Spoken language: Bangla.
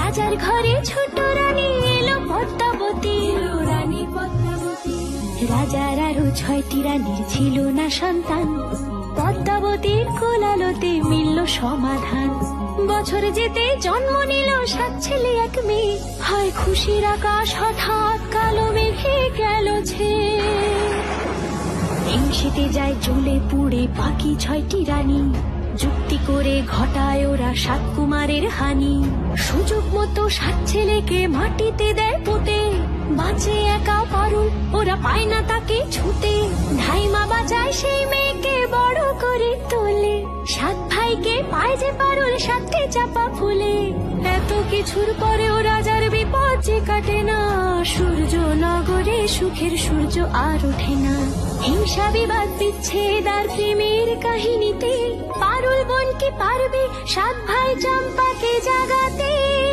রাজার ঘরে ছোট রানী এলো পদ্মাবতী, রানী পদ্মাবতী। রাজার আরো 6টি রানীর ছিল না সন্তান, পদ্মাবতীর কোলালোতে মিলল সমাধান। বছর যেতে জন্ম নিল 7 ছেলে 1 মেয়ে, হয় খুশির আকাশ হঠাৎ কালো মেঘে গেল ছেয়ে। হিংসেতে যায় জ্বলে পুড়ে বাকি 6টি রানী, যুক্তি করে ঘটায় ওরা 7 কুমারের হানি। সুযোগ মতো 7 ছেলেকে মাটিতে দেয় পুঁতে, বাঁচে একা পারুল, ওরা পায় না তাকে ছুতে। ধাইমা বাঁচায় সেই মেয়েকে বড় করে তোলে, 7 ভাইকে পায় যে পারুল 7টে চাপা ফুলে। এত কিছুর পরেও রাজার বিপদ যে কাটে না, সূর্য নগরে সুখের সূর্য আর ওঠে না। হিংসা বিবাদ বিচ্ছেদ আর প্রেমের কাহিনীতে পারুল বোন কি পারবে 7 ভাই চম্পাকে জাগাতে।